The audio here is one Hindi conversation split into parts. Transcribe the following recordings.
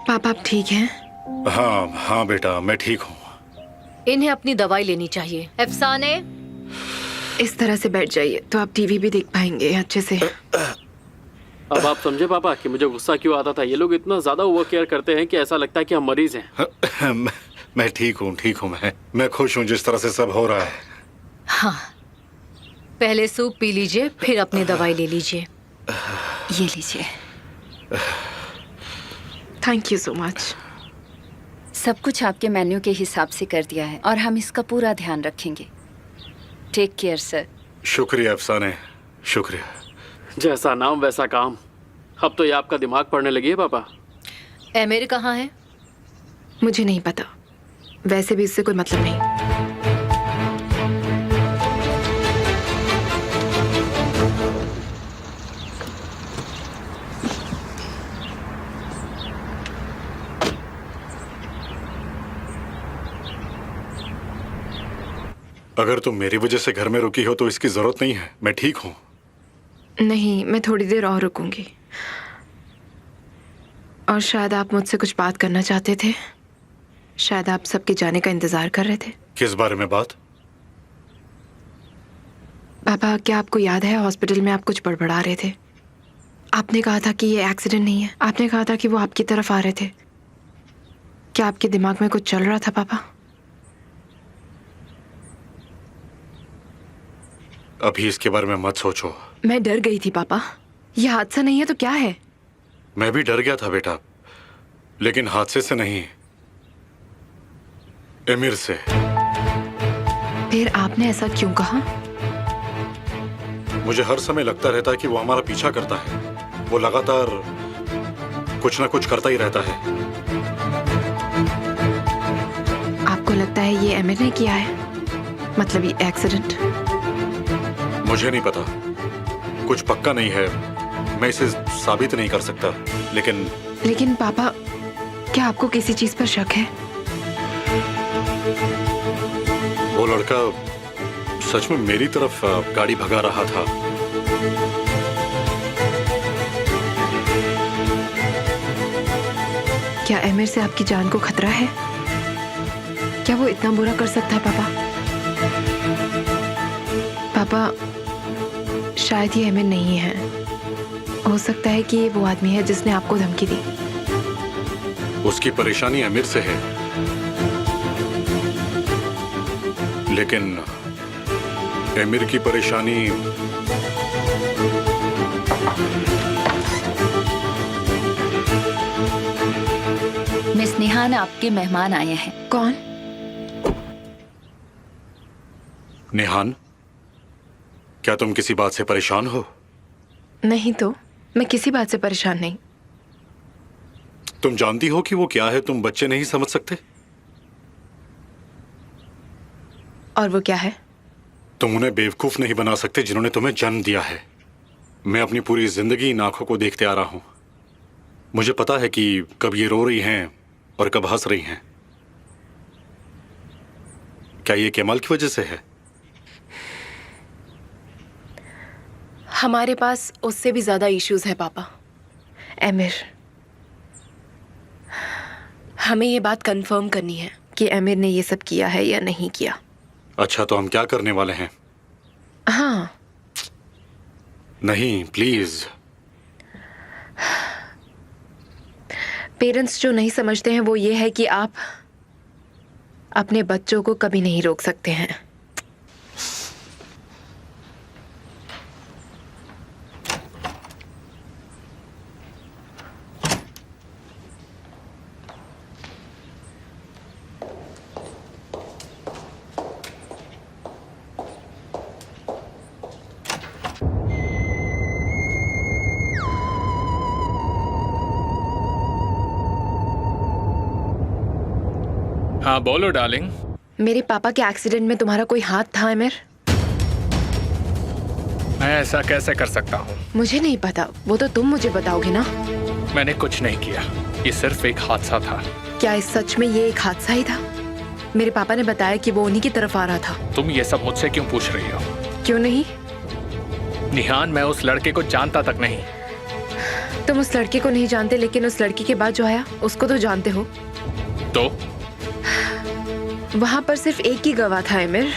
पापा आप ठीक हैं? हाँ हाँ बेटा, मैं ठीक हूँ। इन्हें अपनी दवाई लेनी चाहिए। अफसाने, इस तरह से बैठ जाइए तो आप टीवी भी देख पाएंगे अच्छे से। अब आप समझे पापा कि मुझे गुस्सा क्यों आता था। ये लोग इतना ज्यादा ओवर केयर करते हैं कि ऐसा लगता है कि हम मरीज हैं। मैं ठीक हूँ। मैं खुश हूँ जिस तरह से सब हो रहा है। हाँ, पहले सूप पी लीजिए, फिर अपनी दवाई ले लीजिए। ये लीजिए। Thank you so much. सब कुछ आपके मेन्यू के हिसाब से कर दिया है और हम इसका पूरा ध्यान रखेंगे। Take care sir. शुक्रिया अफसाने, शुक्रिया। जैसा नाम वैसा काम। अब तो ये आपका दिमाग पढ़ने लगी है पापा। एमिर कहाँ है? मुझे नहीं पता, वैसे भी इससे कोई मतलब नहीं। अगर तुम मेरी वजह से घर में रुकी हो तो इसकी जरूरत नहीं है, मैं ठीक हूँ। नहीं, मैं थोड़ी देर और रुकूंगी। और शायद आप मुझसे कुछ बात करना चाहते थे। शायद आप सबके जाने का इंतजार कर रहे थे। किस बारे में बात? पापा, क्या आपको याद है हॉस्पिटल में आप कुछ बड़बड़ा रहे थे? आपने कहा था कि ये एक्सीडेंट नहीं है। आपने कहा था कि वो आपकी तरफ आ रहे थे। क्या आपके दिमाग में कुछ चल रहा था पापा? अभी इसके बारे में मत सोचो। मैं डर गई थी पापा। यह हादसा नहीं है तो क्या है? मैं भी डर गया था बेटा, लेकिन हादसे से नहीं, एमिर से। फिर आपने ऐसा क्यों कहा? मुझे हर समय लगता रहता है कि वो हमारा पीछा करता है। वो लगातार कुछ ना कुछ करता ही रहता है। आपको लगता है ये एमिर ने किया है? मतलब ये एक्सीडेंट? मुझे नहीं पता, कुछ पक्का नहीं है। मैं इसे साबित नहीं कर सकता, लेकिन पापा, क्या आपको किसी चीज पर शक है? वो लड़का सच में मेरी तरफ गाड़ी भगा रहा था। क्या एमिर से आपकी जान को खतरा है? क्या वो इतना बुरा कर सकता है पापा? पापा, शायद ये एमिर नहीं है। हो सकता है कि ये वो आदमी है जिसने आपको धमकी दी। उसकी परेशानी एमिर से है, लेकिन एमिर की परेशानी मिस निहान, आपके मेहमान आए हैं। कौन? निहान, क्या तुम किसी बात से परेशान हो? नहीं तो, मैं किसी बात से परेशान नहीं। तुम जानती हो कि वो क्या है? तुम बच्चे नहीं समझ सकते? और वो क्या है? तुम उन्हें बेवकूफ नहीं बना सकते जिन्होंने तुम्हें जन्म दिया है। मैं अपनी पूरी जिंदगी इन आंखों को देखते आ रहा हूं। मुझे पता है कि कब ये रो रही हैं और कब हंस रही हैं। क्या ये केमाल की वजह से है? हमारे पास उससे भी ज्यादा इश्यूज है पापा। एमिर, हमें ये बात कंफर्म करनी है कि एमिर ने ये सब किया है या नहीं किया। अच्छा, तो हम क्या करने वाले हैं? हाँ। नहीं, प्लीज। पेरेंट्स जो नहीं समझते हैं वो ये है कि आप अपने बच्चों को कभी नहीं रोक सकते हैं। हाँ बोलो डार्लिंग। मेरे पापा के एक्सीडेंट में तुम्हारा कोई हाथ था एमिर? मैं ऐसा कैसे कर सकता हूँ? मुझे नहीं पता, वो तो तुम मुझे बताओगे ना। मैंने कुछ नहीं किया, ये सिर्फ एक हादसा था। क्या इस सच में ये एक हादसा ही था? मेरे पापा ने बताया कि वो उन्हीं की तरफ आ रहा था। तुम ये सब मुझसे क्यों पूछ रही हो? क्यों नहीं? निहान, मैं उस लड़के को जानता तक नहीं। तुम उस लड़के को नहीं जानते, लेकिन उस लड़की के बाद जो आया उसको तो जानते हो। तो वहां पर सिर्फ एक ही गवाह था एमिर,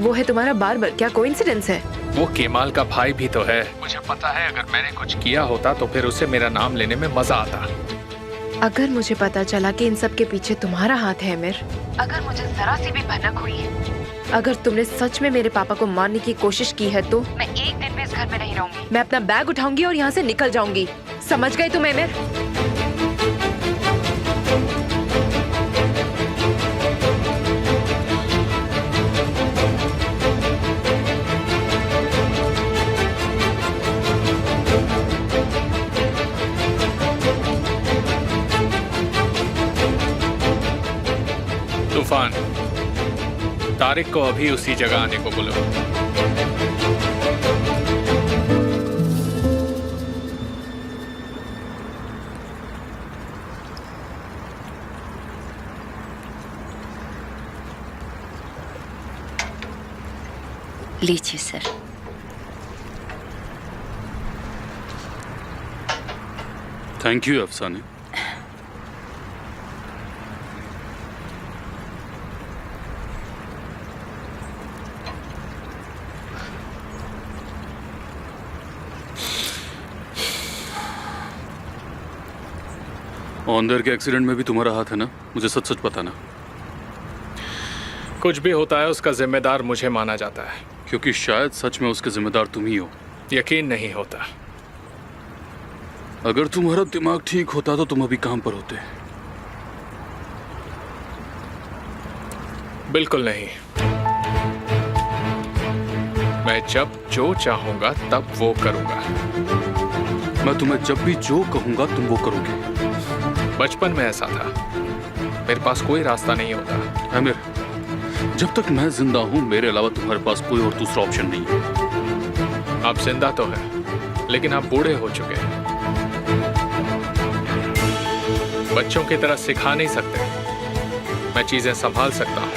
वो है तुम्हारा बार्बर। क्या कोइंसिडेंस है? वो केमाल का भाई भी तो है। मुझे पता है अगर मैंने कुछ किया होता तो फिर उसे मेरा नाम लेने में मजा आता। अगर मुझे पता चला कि इन सब के पीछे तुम्हारा हाथ है एमिर, अगर मुझे जरा सी भी भनक हुई है, अगर तुमने सच में मेरे पापा को मारने की कोशिश की है, तो मैं एक दिन भी इस घर में नहीं रहूंगी। मैं अपना बैग उठाऊंगी और यहाँ से निकल जाऊंगी। समझ गए तुम एमिर? तूफान, तारिक को अभी उसी जगह आने को बोलो। लीजिए सर। थैंक यू अफसाने। ऑनर के एक्सीडेंट में भी तुम्हारा हाथ है ना? मुझे सच सच बताना। कुछ भी होता है उसका जिम्मेदार मुझे माना जाता है, क्योंकि शायद सच में उसके जिम्मेदार तुम ही हो। यकीन नहीं होता। अगर तुम्हारा दिमाग ठीक होता तो तुम अभी काम पर होते। बिल्कुल नहीं। मैं जब जो चाहूंगा तब वो करूंगा। मैं तुम्हें जब भी जो कहूंगा तुम वो करोगे। बचपन में ऐसा था, मेरे पास कोई रास्ता नहीं होता। आमिर, जब तक मैं जिंदा हूं मेरे अलावा तुम्हारे पास कोई और दूसरा ऑप्शन नहीं है। आप जिंदा तो हैं, लेकिन आप बूढ़े हो चुके हैं। बच्चों की तरह सिखा नहीं सकते। मैं चीजें संभाल सकता हूं।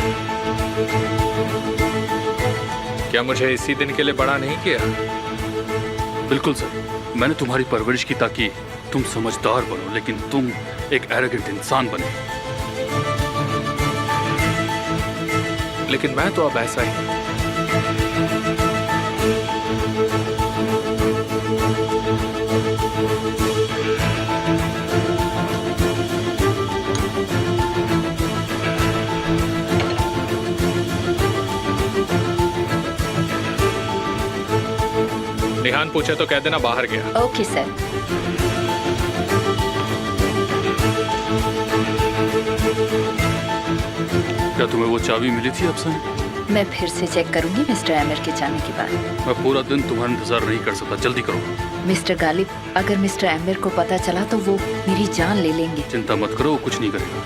क्या मुझे इसी दिन के लिए बड़ा नहीं किया? बिल्कुल सर, मैंने तुम्हारी परवरिश की ताकि तुम समझदार बनो, लेकिन तुम एक एरोगेंट इंसान बने। लेकिन मैं तो अब ऐसा ही हूं। निहान पूछे तो कह देना बाहर गया। Okay sir. क्या तुम्हें वो चाबी मिली थी अफसाने? मैं फिर से चेक करूंगी मिस्टर आमिर के जाने के बाद। मैं पूरा दिन तुम्हारा इंतजार नहीं कर सकता, जल्दी करो। मिस्टर गालिब, अगर मिस्टर आमिर को पता चला तो वो मेरी जान ले लेंगे। चिंता मत करो, वो कुछ नहीं करेगा।